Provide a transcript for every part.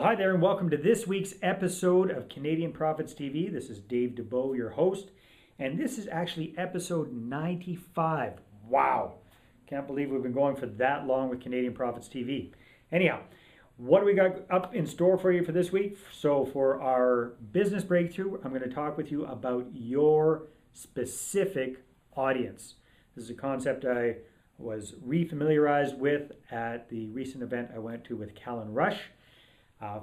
Hi there, and welcome to this week's episode of Canadian Profits TV. This is Dave DeBow, your host, and this is actually episode 95. Wow, can't believe we've been going for that long with Canadian Profits TV. Anyhow, what do we got up in store for you for this week? So for our business breakthrough, I'm going to talk with you about your specific audience. This is a concept I was refamiliarized with at the recent event I went to with Callan Rush.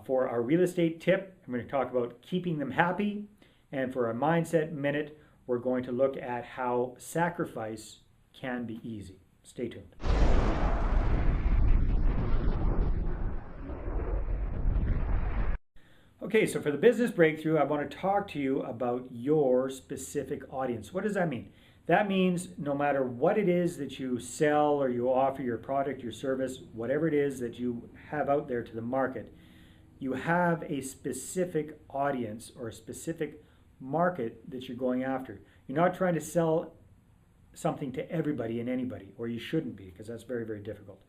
For our real estate tip, I'm going to talk about keeping them happy. And for our mindset minute, we're going to look at how sacrifice can be easy. Stay tuned. Okay, so for the business breakthrough, I want to talk to you about your specific audience. What does that mean? That means no matter what it is that you sell or you offer, your product, your service, whatever it is that you have out there to the market, you have a specific audience or a specific market that you're going after. You're not trying to sell something to everybody and anybody, or you shouldn't be, because that's very, very difficult.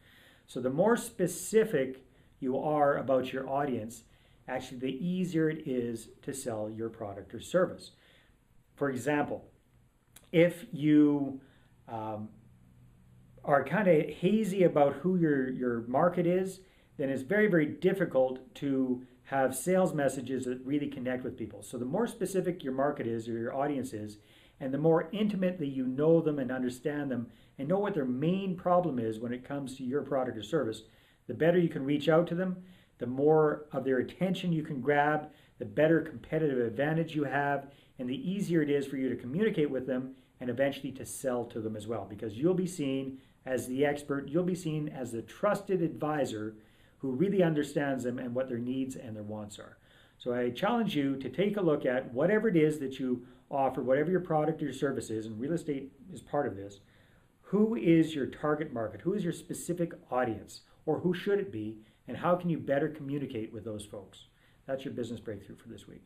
So the more specific you are about your audience, actually the easier it is to sell your product or service. For example, if you are kind of hazy about who your market is, then it's very, very difficult to have sales messages that really connect with people. So the more specific your market is or your audience is, and the more intimately you know them and understand them and know what their main problem is when it comes to your product or service, the better you can reach out to them, the more of their attention you can grab, the better competitive advantage you have, and the easier it is for you to communicate with them and eventually to sell to them as well, because you'll be seen as the expert, you'll be seen as the trusted advisor who really understands them and what their needs and their wants are. So I challenge you to take a look at whatever it is that you offer, whatever your product or your service is, and real estate is part of this. Who is your target market? Who is your specific audience? Or who should it be? And how can you better communicate with those folks? That's your business breakthrough for this week.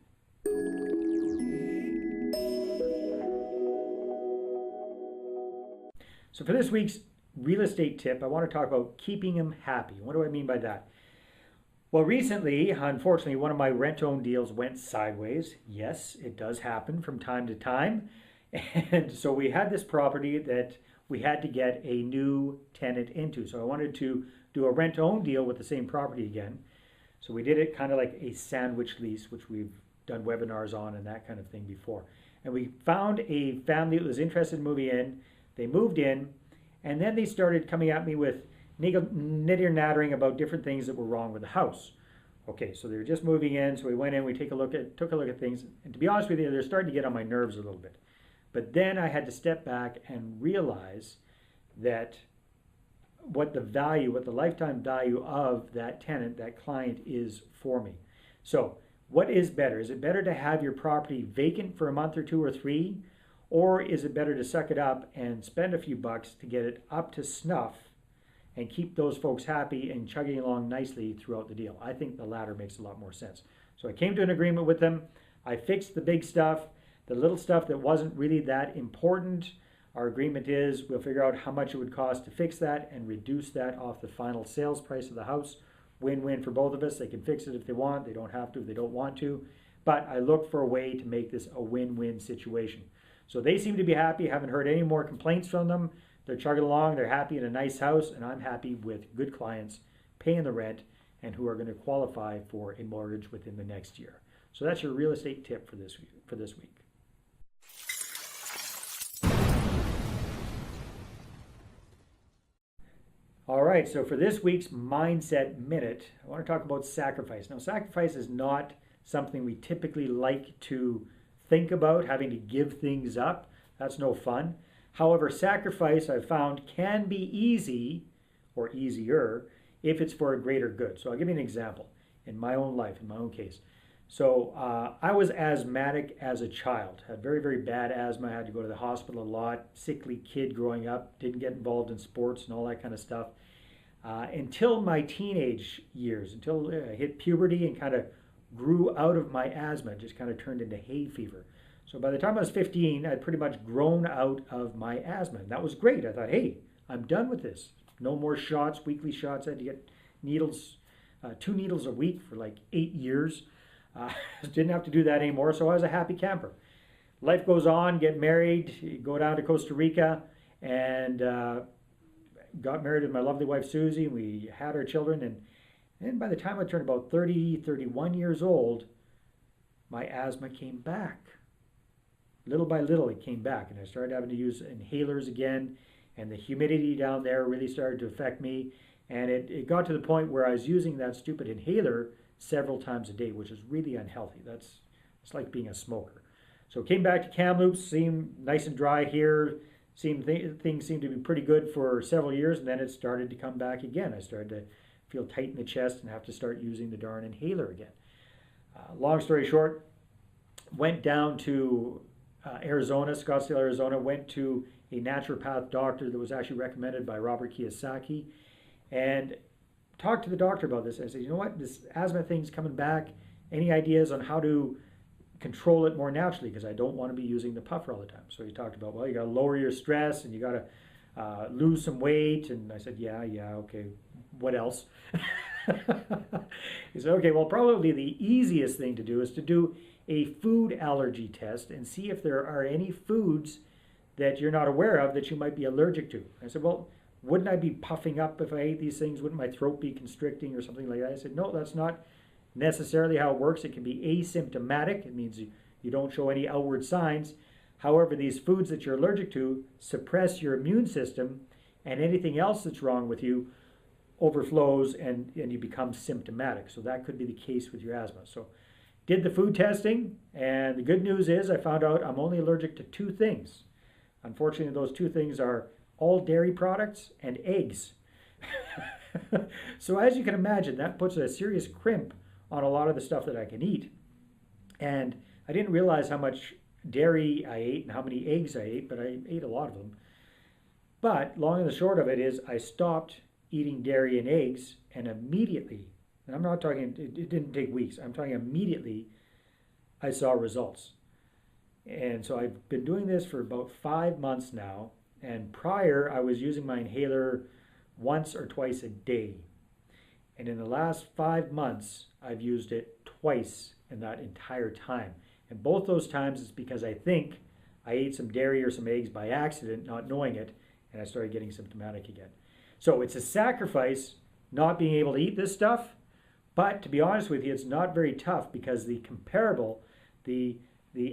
So for this week's real estate tip, I want to talk about keeping them happy. What do I mean by that? Well, recently, unfortunately, one of my rent-own deals went sideways. Yes, it does happen from time to time. And so we had this property that we had to get a new tenant into. So I wanted to do a rent-own deal with the same property again. So we did it kind of like a sandwich lease, which we've done webinars on and that kind of thing before. And we found a family that was interested in moving in. They moved in, and then they started coming at me with nitter-nattering about different things that were wrong with the house. Okay, so they were just moving in, so we went in, we took a look at things, and to be honest with you, they're starting to get on my nerves a little bit. But then I had to step back and realize that what the lifetime value of that tenant, that client is for me. So what is better? Is it better to have your property vacant for a month or two or three? Or is it better to suck it up and spend a few bucks to get it up to snuff and keep those folks happy and chugging along nicely throughout the deal? I think the latter makes a lot more sense. So I came to an agreement with them. I fixed the big stuff. The little stuff that wasn't really that important, our agreement is we'll figure out how much it would cost to fix that and reduce that off the final sales price of the house. Win-win for both of us. They can fix it if they want. They don't have to if they don't want to. But I look for a way to make this a win-win situation. So they seem to be happy. Haven't heard any more complaints from them. They're chugging along. They're happy in a nice house. And I'm happy with good clients paying the rent and who are going to qualify for a mortgage within the next year. So that's your real estate tip for this week. All right, so for this week's Mindset Minute, I want to talk about sacrifice. Now, sacrifice is not something we typically like to think about, having to give things up. That's no fun. However, sacrifice I've found can be easy or easier if it's for a greater good. So I'll give you an example in my own life, in my own case. So I was asthmatic as a child, had very, very bad asthma. I had to go to the hospital a lot, sickly kid growing up, didn't get involved in sports and all that kind of stuff. Until my teenage years, until I hit puberty and kind of grew out of my asthma, just kind of turned into hay fever. So by the time I was 15, I'd pretty much grown out of my asthma. And that was great. I thought, hey, I'm done with this. No more shots, weekly shots. I had to get needles 2 needles a week for like 8 years. Didn't have to do that anymore, so I was a happy camper. Life goes on, get married, go down to Costa Rica, and got married with my lovely wife Susie. We had our children, and by the time I turned about 30, 31 years old, my asthma came back. Little by little, it came back, and I started having to use inhalers again, and the humidity down there really started to affect me, and it got to the point where I was using that stupid inhaler several times a day, which is really unhealthy. It's like being a smoker. So came back to Kamloops, seemed nice and dry here, things seemed to be pretty good for several years, and then it started to come back again. I started to feel tight in the chest and have to start using the darn inhaler again. Long story short, went down to Arizona, Scottsdale, Arizona, went to a naturopath doctor that was actually recommended by Robert Kiyosaki, and talked to the doctor about this. I said, you know what, this asthma thing's coming back. Any ideas on how to control it more naturally, because I don't want to be using the puffer all the time. So he talked about, well, you got to lower your stress and you got to lose some weight. And I said, yeah, okay. What else? He said, okay, well, probably the easiest thing to do is to do a food allergy test and see if there are any foods that you're not aware of that you might be allergic to. I said, well, wouldn't I be puffing up if I ate these things? Wouldn't my throat be constricting or something like that? I said, no, that's not necessarily how it works. It can be asymptomatic. It means you don't show any outward signs. However, these foods that you're allergic to suppress your immune system, and anything else that's wrong with you overflows and you become symptomatic. So that could be the case with your asthma. So did the food testing, and the good news is I found out I'm only allergic to 2 things. Unfortunately, those 2 things are all dairy products and eggs. So as you can imagine, that puts a serious crimp on a lot of the stuff that I can eat. And I didn't realize how much dairy I ate and how many eggs I ate, but I ate a lot of them. But long and the short of it is I stopped eating dairy and eggs, and immediately, and I'm not talking, it didn't take weeks, I'm talking immediately, I saw results. And so I've been doing this for about 5 months now, and prior I was using my inhaler once or twice a day. And in the last 5 months, I've used it twice in that entire time. And both those times it's because I think I ate some dairy or some eggs by accident, not knowing it, and I started getting symptomatic again. So it's a sacrifice not being able to eat this stuff, but to be honest with you, it's not very tough, because the comparable, the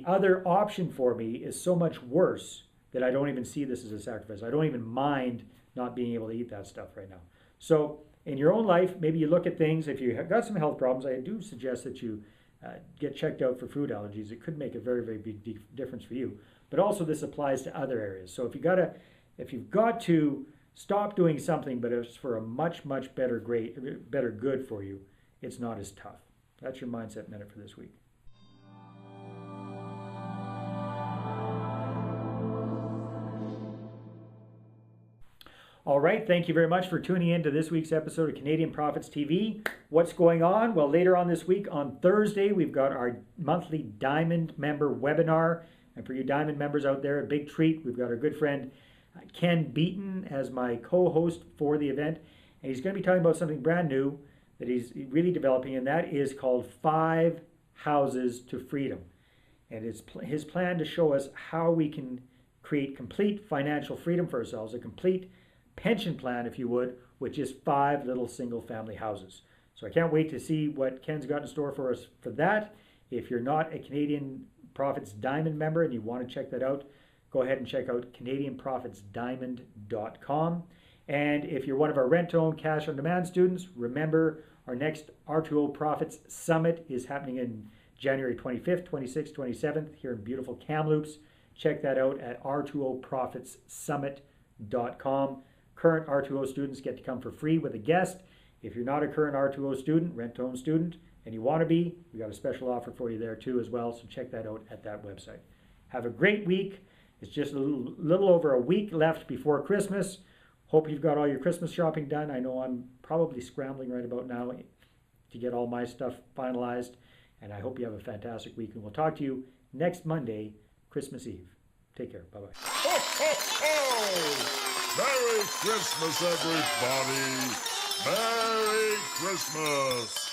other option for me is so much worse that I don't even see this as a sacrifice. I don't even mind not being able to eat that stuff right now. So in your own life, maybe you look at things, if you have got some health problems, I do suggest that you get checked out for food allergies. It could make a very, very big difference for you. But also this applies to other areas. So if you've got to stop doing something, but it's for a much, much better good for you, it's not as tough. That's your Mindset Minute for this week. All right, thank you very much for tuning in to this week's episode of Canadian Profits TV. What's going on? Well, later on this week, on Thursday, we've got our monthly Diamond member webinar. And for you Diamond members out there, a big treat. We've got our good friend Ken Beaton as my co-host for the event. And he's going to be talking about something brand new that he's really developing, and that is called 5 Houses to Freedom. And it's his plan to show us how we can create complete financial freedom for ourselves, a complete pension plan, if you would, with just 5 little single-family houses. So I can't wait to see what Ken's got in store for us for that. If you're not a Canadian Profits Diamond member and you want to check that out, go ahead and check out CanadianProfitsDiamond.com. And if you're one of our rent-to-own cash-on-demand students, remember our next R2O Profits Summit is happening in January 25th, 26th, 27th here in beautiful Kamloops. Check that out at R2OProfitsSummit.com. Current R2O students get to come for free with a guest. If you're not a current R2O student, rent-to-own student, and you want to be, we got a special offer for you there too as well, so check that out at that website. Have a great week. It's just a little over a week left before Christmas. Hope you've got all your Christmas shopping done. I know I'm probably scrambling right about now to get all my stuff finalized, and I hope you have a fantastic week, and we'll talk to you next Monday, Christmas Eve. Take care. Bye-bye. Ho, ho, ho! Merry Christmas, everybody! Merry Christmas!